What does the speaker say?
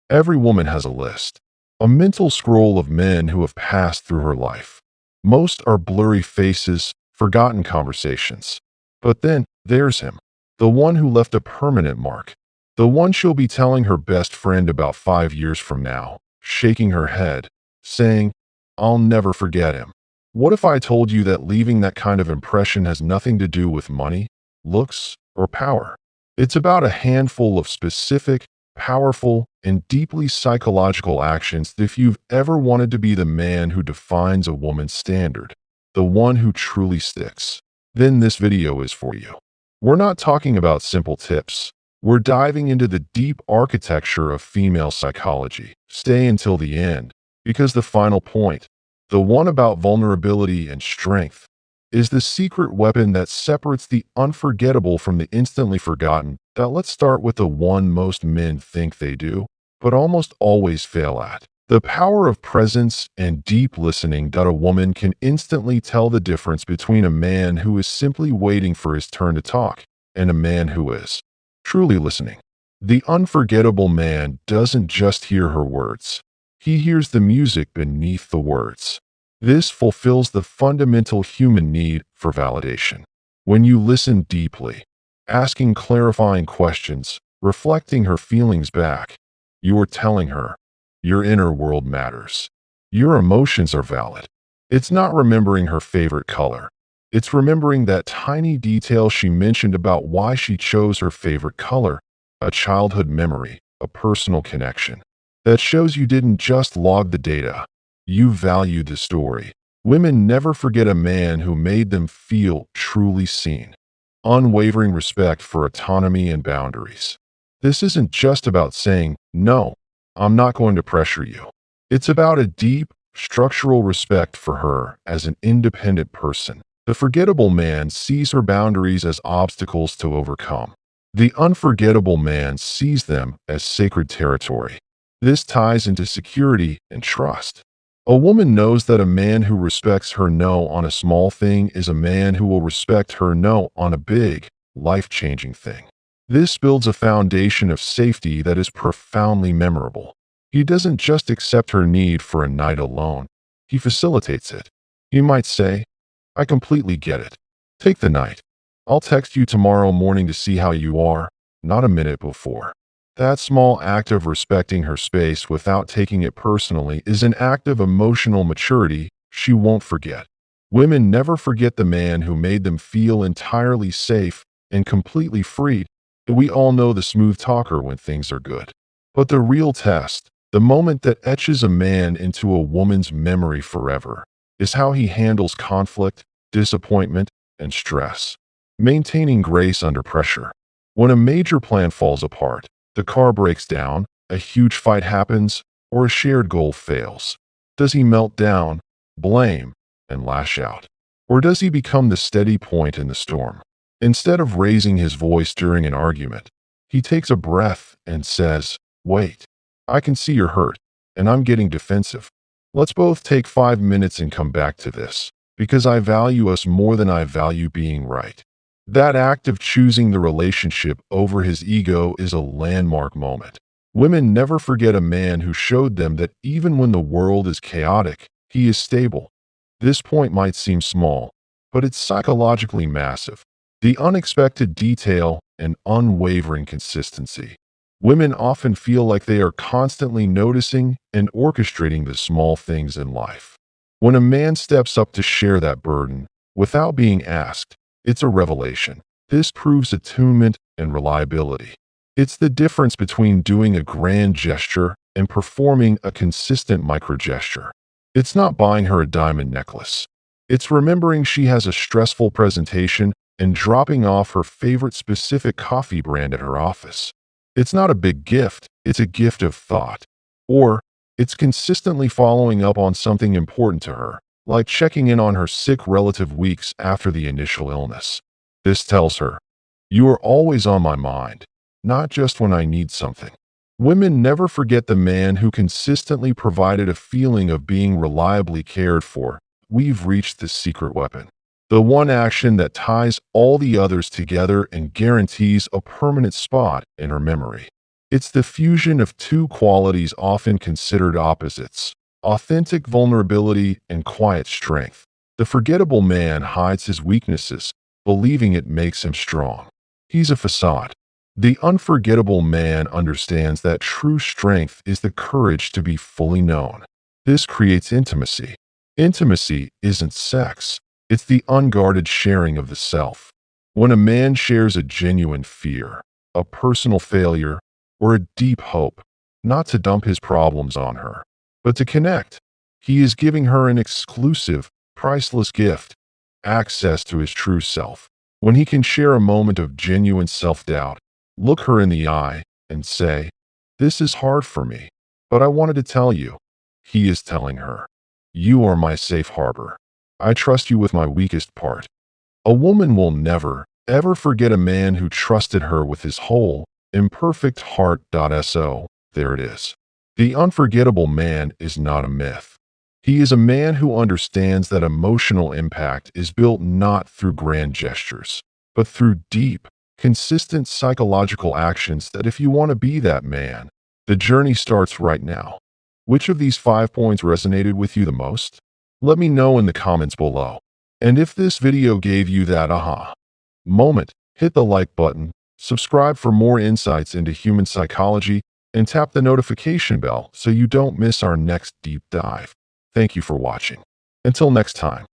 Every woman has a list, a mental scroll of men who have passed through her life. Most are blurry faces, forgotten conversations. But then there's him, the one who left a permanent mark, the one she'll be telling her best friend about 5 years from now, shaking her head, saying, "I'll never forget him." What if I told you that leaving that kind of impression has nothing to do with money, looks, or power? It's about a handful of specific, powerful, and deeply psychological actions if you've ever wanted to be the man who defines a woman's standard, the one who truly sticks. Then this video is for you. We're not talking about simple tips. We're diving into the deep architecture of female psychology. Stay until the end, because the final point, the one about vulnerability and strength, is the secret weapon that separates the unforgettable from the instantly forgotten. Now let's start with the one most men think they do, but almost always fail at. The power of presence and deep listening. That a woman can instantly tell the difference between a man who is simply waiting for his turn to talk and a man who is truly listening. The unforgettable man doesn't just hear her words. He hears the music beneath the words. This fulfills the fundamental human need for validation. When you listen deeply, asking clarifying questions, reflecting her feelings back, you are telling her, your inner world matters. Your emotions are valid. It's not remembering her favorite color. It's remembering that tiny detail she mentioned about why she chose her favorite color, a childhood memory, a personal connection. That shows you didn't just log the data. You value the story. Women never forget a man who made them feel truly seen. Unwavering respect for autonomy and boundaries. This isn't just about saying, "No, I'm not going to pressure you." It's about a deep, structural respect for her as an independent person. The forgettable man sees her boundaries as obstacles to overcome. The unforgettable man sees them as sacred territory. This ties into security and trust. A woman knows that a man who respects her no on a small thing is a man who will respect her no on a big, life-changing thing. This builds a foundation of safety that is profoundly memorable. He doesn't just accept her need for a night alone. He facilitates it. He might say, "I completely get it. Take the night. I'll text you tomorrow morning to see how you are," not a minute before. That small act of respecting her space without taking it personally is an act of emotional maturity she won't forget. Women never forget the man who made them feel entirely safe and completely freed. We all know the smooth talker when things are good. But the real test, the moment that etches a man into a woman's memory forever, is how he handles conflict, disappointment, and stress. Maintaining grace under pressure. When a major plan falls apart, the car breaks down, a huge fight happens, or a shared goal fails. Does he melt down, blame, and lash out? Or does he become the steady point in the storm? Instead of raising his voice during an argument, he takes a breath and says, "Wait, I can see you're hurt, and I'm getting defensive. Let's both take 5 minutes and come back to this, because I value us more than I value being right." That act of choosing the relationship over his ego is a landmark moment. Women never forget a man who showed them that even when the world is chaotic, he is stable. This point might seem small, but it's psychologically massive. The unexpected detail and unwavering consistency. Women often feel like they are constantly noticing and orchestrating the small things in life. When a man steps up to share that burden, without being asked, it's a revelation. This proves attunement and reliability. It's the difference between doing a grand gesture and performing a consistent microgesture. It's not buying her a diamond necklace. It's remembering she has a stressful presentation and dropping off her favorite specific coffee brand at her office. It's not a big gift, it's a gift of thought. Or, it's consistently following up on something important to her, like checking in on her sick relative weeks after the initial illness. This tells her, "You are always on my mind, not just when I need something." Women never forget the man who consistently provided a feeling of being reliably cared for. We've reached the secret weapon. The one action that ties all the others together and guarantees a permanent spot in her memory. It's the fusion of two qualities often considered opposites: authentic vulnerability and quiet strength. The forgettable man hides his weaknesses, believing it makes him strong. He's a facade. The unforgettable man understands that true strength is the courage to be fully known. This creates intimacy. Intimacy isn't sex, it's the unguarded sharing of the self. When a man shares a genuine fear, a personal failure, or a deep hope, not to dump his problems on her, but to connect, he is giving her an exclusive, priceless gift: access to his true self. When he can share a moment of genuine self-doubt, look her in the eye, and say, "This is hard for me, but I wanted to tell you," he is telling her, "You are my safe harbor. I trust you with my weakest part." A woman will never, ever forget a man who trusted her with his whole, imperfect heart. So, there it is. The unforgettable man is not a myth. He is a man who understands that emotional impact is built not through grand gestures, but through deep, consistent psychological actions. That if you want to be that man, the journey starts right now. Which of these 5 points resonated with you the most? Let me know in the comments below. And if this video gave you that aha moment, hit the like button, subscribe for more insights into human psychology, and tap the notification bell so you don't miss our next deep dive. Thank you for watching. Until next time.